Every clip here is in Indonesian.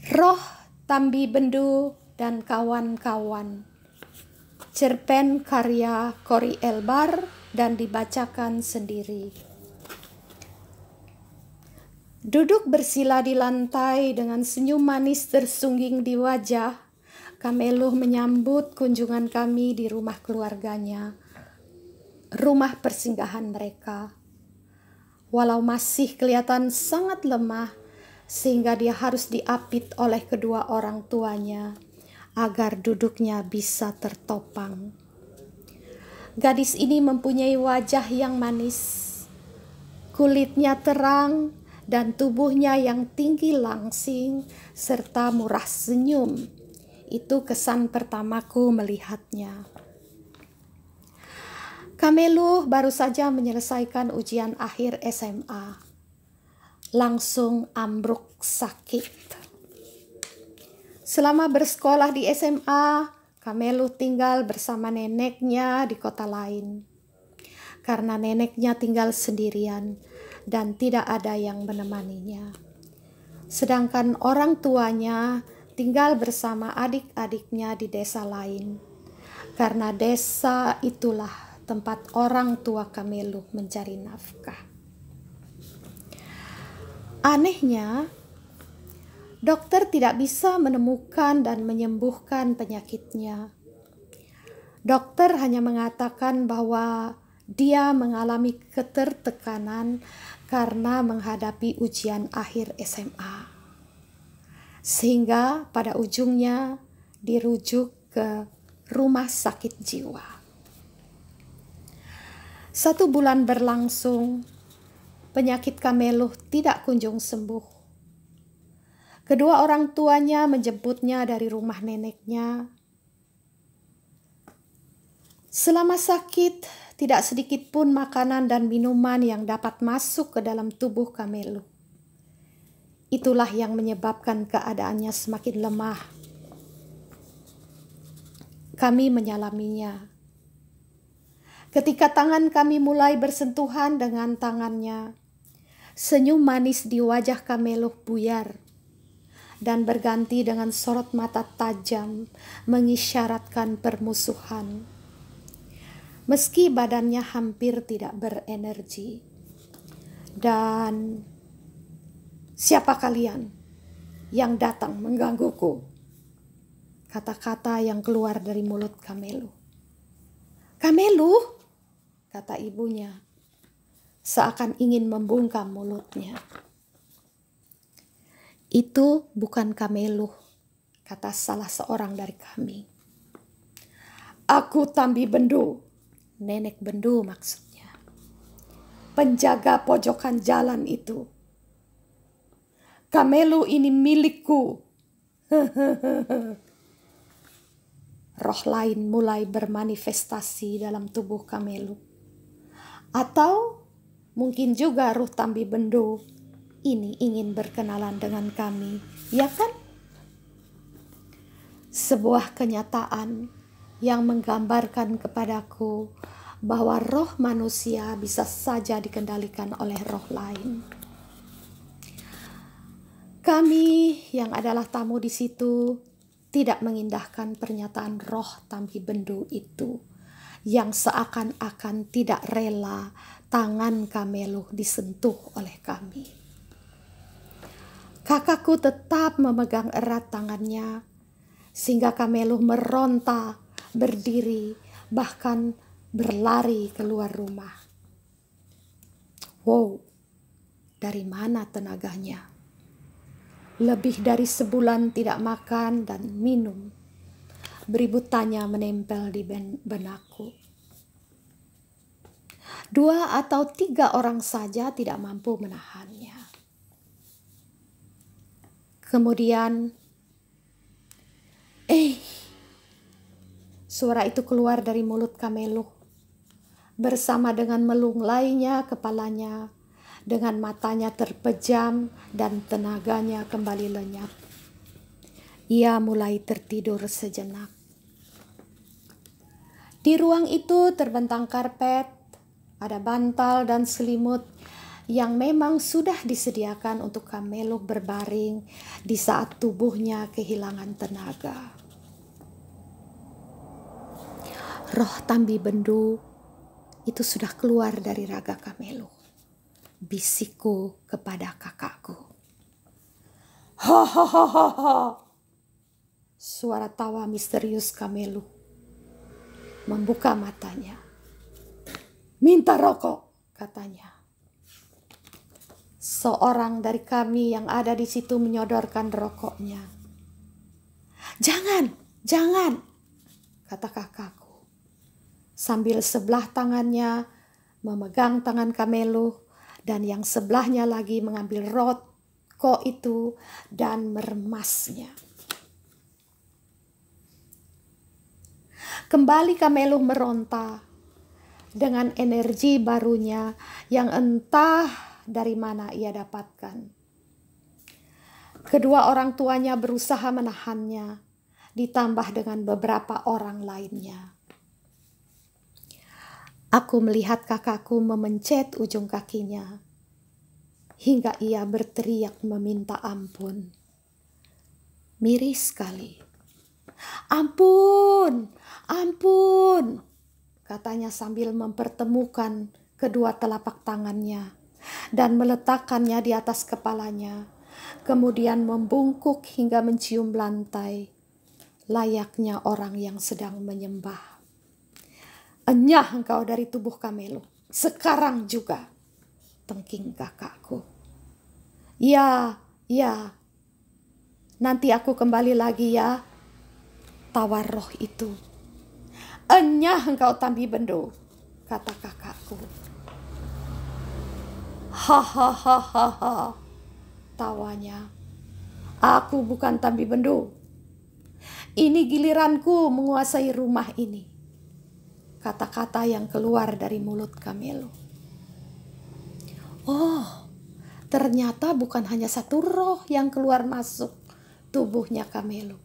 Roh Tambi Bendu dan kawan-kawan. Cerpen karya Cory Elbar dan dibacakan sendiri. Duduk bersila di lantai dengan senyum manis tersungging di wajah, Kameluh menyambut kunjungan kami di rumah keluarganya, rumah persinggahan mereka. Walau masih kelihatan sangat lemah, sehingga dia harus diapit oleh kedua orang tuanya agar duduknya bisa tertopang. Gadis ini mempunyai wajah yang manis, kulitnya terang dan tubuhnya yang tinggi langsing serta murah senyum. Itu kesan pertamaku melihatnya. Kameluh baru saja menyelesaikan ujian akhir SMA. Langsung ambruk sakit. Selama bersekolah di SMA, Kameluh tinggal bersama neneknya di kota lain. Karena neneknya tinggal sendirian dan tidak ada yang menemaninya. Sedangkan orang tuanya tinggal bersama adik-adiknya di desa lain. Karena desa itulah tempat orang tua Kameluh mencari nafkah. Anehnya, dokter tidak bisa menemukan dan menyembuhkan penyakitnya. Dokter hanya mengatakan bahwa dia mengalami ketertekanan karena menghadapi ujian akhir SMA. Sehingga pada ujungnya dirujuk ke rumah sakit jiwa. 1 bulan berlangsung, penyakit Kameluh tidak kunjung sembuh. Kedua orang tuanya menjemputnya dari rumah neneknya. Selama sakit, tidak sedikit pun makanan dan minuman yang dapat masuk ke dalam tubuh Kameluh. Itulah yang menyebabkan keadaannya semakin lemah. Kami menyalaminya. Ketika tangan kami mulai bersentuhan dengan tangannya, senyum manis di wajah Kameluh buyar dan berganti dengan sorot mata tajam mengisyaratkan permusuhan. Meski badannya hampir tidak berenergi. Dan siapa kalian yang datang menggangguku? Kata-kata yang keluar dari mulut Kameluh. Kameluh, kata ibunya, seakan ingin membungkam mulutnya. Itu bukan Kameluh, kata salah seorang dari kami. Aku Tambi Bendu, nenek Bendu maksudnya. Penjaga pojokan jalan itu. Kameluh ini milikku. Roh lain mulai bermanifestasi dalam tubuh Kameluh. Atau mungkin juga ruh Tambi Bendu ini ingin berkenalan dengan kami, ya kan? Sebuah kenyataan yang menggambarkan kepadaku bahwa roh manusia bisa saja dikendalikan oleh roh lain. Kami yang adalah tamu di situ tidak mengindahkan pernyataan roh Tambi Bendu itu yang seakan-akan tidak rela tangan Kameluh disentuh oleh kami. Kakakku tetap memegang erat tangannya sehingga Kameluh meronta, berdiri, bahkan berlari keluar rumah. Wow, dari mana tenaganya? Lebih dari sebulan tidak makan dan minum. Beribu tanya menempel di benakku. 2 atau 3 orang saja tidak mampu menahannya. Kemudian, suara itu keluar dari mulut Kameluh. Bersama dengan melunglainya kepalanya, dengan matanya terpejam dan tenaganya kembali lenyap. Ia mulai tertidur sejenak. Di ruang itu terbentang karpet, ada bantal dan selimut yang memang sudah disediakan untuk Kamelo berbaring di saat tubuhnya kehilangan tenaga. Roh Tambi Bendu itu sudah keluar dari raga Kamelo. Bisikku kepada kakakku. Hahaha. Suara tawa misterius Kamelo membuka matanya. Minta rokok, katanya. Seorang dari kami yang ada di situ menyodorkan rokoknya. Jangan, jangan, kata kakakku. Sambil sebelah tangannya memegang tangan Kamelo dan yang sebelahnya lagi mengambil rokok itu dan meremasnya. Kembali Kamelo meronta dengan energi barunya yang entah dari mana ia dapatkan. Kedua orang tuanya berusaha menahannya, ditambah dengan beberapa orang lainnya. Aku melihat kakakku memencet ujung kakinya, hingga ia berteriak meminta ampun. Miris sekali. Ampun, ampun, katanya sambil mempertemukan kedua telapak tangannya dan meletakkannya di atas kepalanya, kemudian membungkuk hingga mencium lantai, layaknya orang yang sedang menyembah. Enyah engkau dari tubuh Kamelo, sekarang juga, tengking kakakku. Ya, ya, nanti aku kembali lagi ya, tawar roh itu. Enyah engkau Tambi Bendu, kata kakakku. Hahaha, tawanya. Aku bukan Tambi Bendu. Ini giliranku menguasai rumah ini. Kata-kata yang keluar dari mulut Kamelo. Oh, ternyata bukan hanya satu roh yang keluar masuk tubuhnya Kamelo.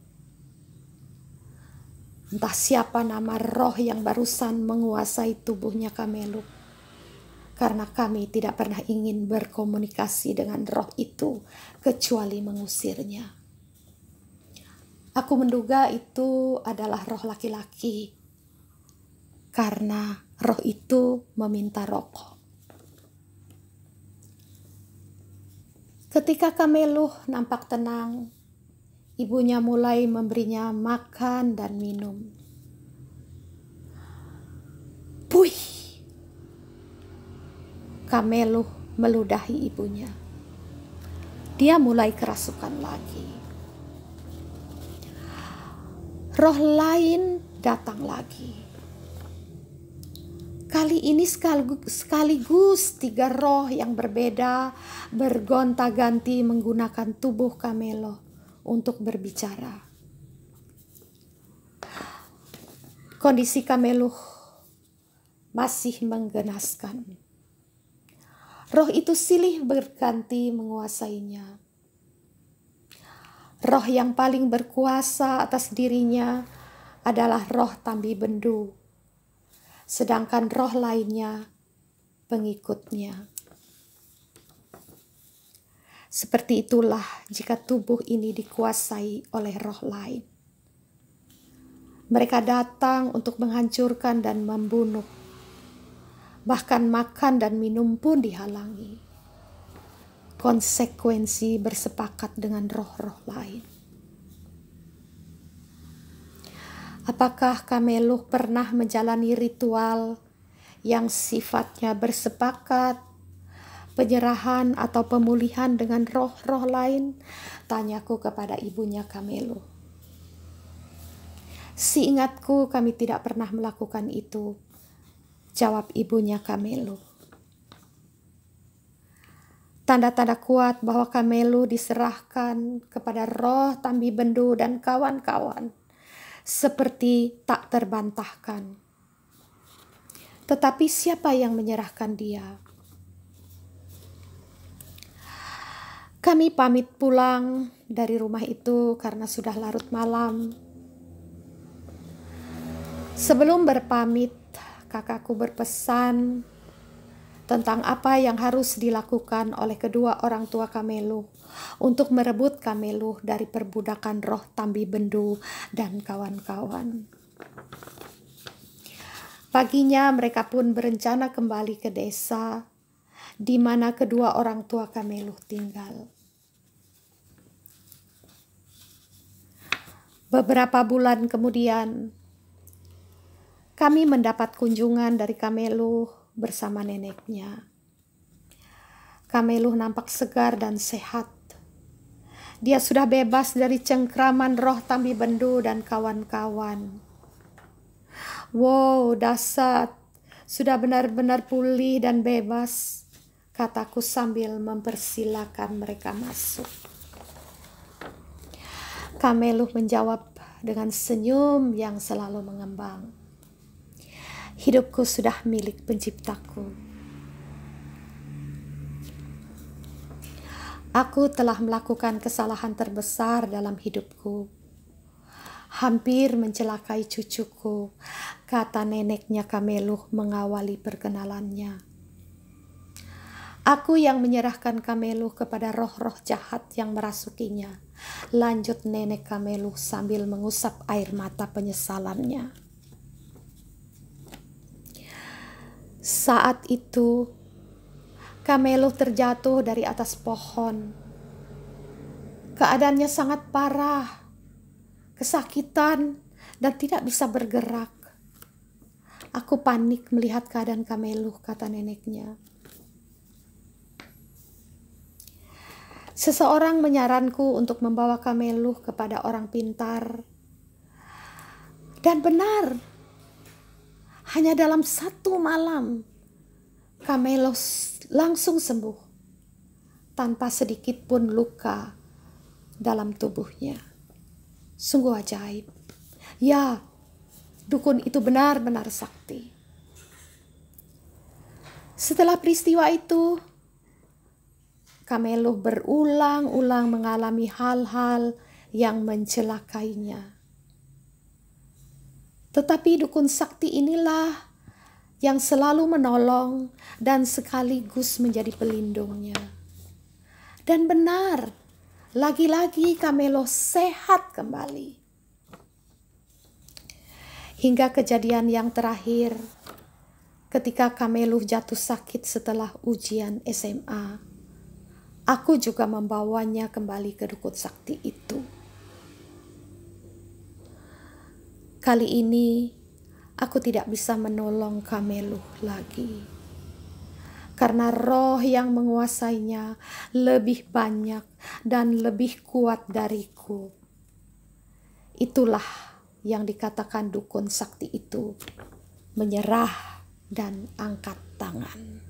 Entah siapa nama roh yang barusan menguasai tubuhnya Kamelo. Karena kami tidak pernah ingin berkomunikasi dengan roh itu kecuali mengusirnya. Aku menduga itu adalah roh laki-laki karena roh itu meminta rokok. Ketika Kamelo nampak tenang, ibunya mulai memberinya makan dan minum. Puih! Kamelo meludahi ibunya. Dia mulai kerasukan lagi. Roh lain datang lagi. Kali ini sekaligus 3 roh yang berbeda bergonta-ganti menggunakan tubuh Kamelo untuk berbicara. Kondisi Kamelo masih menggenaskan. Roh itu silih berganti menguasainya. Roh yang paling berkuasa atas dirinya adalah roh Tambi Bendu, sedangkan roh lainnya pengikutnya. Seperti itulah jika tubuh ini dikuasai oleh roh lain. Mereka datang untuk menghancurkan dan membunuh. Bahkan makan dan minum pun dihalangi. Konsekuensi bersepakat dengan roh-roh lain. Apakah Kamelo pernah menjalani ritual yang sifatnya bersepakat, penyerahan atau pemulihan dengan roh-roh lain? Tanyaku kepada ibunya Kamelo. Seingatku kami tidak pernah melakukan itu, jawab ibunya Kamelo. Tanda-tanda kuat bahwa Kamelo diserahkan kepada roh Tambi Bendu dan kawan-kawan seperti tak terbantahkan. Tetapi siapa yang menyerahkan dia? Kami pamit pulang dari rumah itu karena sudah larut malam. Sebelum berpamit, kakakku berpesan tentang apa yang harus dilakukan oleh kedua orang tua Kameluh untuk merebut Kameluh dari perbudakan roh Tambi Bendu dan kawan-kawan. Paginya mereka pun berencana kembali ke desa di mana kedua orang tua Kameluh tinggal. Beberapa bulan kemudian, kami mendapat kunjungan dari Kameluh bersama neneknya. Kameluh nampak segar dan sehat. Dia sudah bebas dari cengkraman roh Tambi Bendu dan kawan-kawan. Wow, dahsyat. Sudah benar-benar pulih dan bebas, kataku sambil mempersilakan mereka masuk. Kameluh menjawab dengan senyum yang selalu mengembang. Hidupku sudah milik penciptaku. Aku telah melakukan kesalahan terbesar dalam hidupku. Hampir mencelakai cucuku, kata neneknya Kameluh mengawali perkenalannya. Aku yang menyerahkan Kameluh kepada roh-roh jahat yang merasukinya, lanjut nenek Kameluh sambil mengusap air mata penyesalannya. Saat itu, Kameluh terjatuh dari atas pohon. Keadaannya sangat parah, kesakitan, dan tidak bisa bergerak. Aku panik melihat keadaan Kameluh, kata neneknya. Seseorang menyaranku untuk membawa Kameluh kepada orang pintar. Dan benar, hanya dalam 1 malam, Kameluh langsung sembuh, tanpa sedikit pun luka dalam tubuhnya. Sungguh ajaib. Ya, dukun itu benar-benar sakti. Setelah peristiwa itu, Kameluh berulang-ulang mengalami hal-hal yang mencelakainya. Tetapi dukun sakti inilah yang selalu menolong dan sekaligus menjadi pelindungnya. Dan benar, lagi-lagi Kameluh sehat kembali. Hingga kejadian yang terakhir, ketika Kameluh jatuh sakit setelah ujian SMA, aku juga membawanya kembali ke dukun sakti itu. Kali ini, aku tidak bisa menolong Kameluh lagi. Karena roh yang menguasainya lebih banyak dan lebih kuat dariku. Itulah yang dikatakan dukun sakti itu, menyerah dan angkat tangan.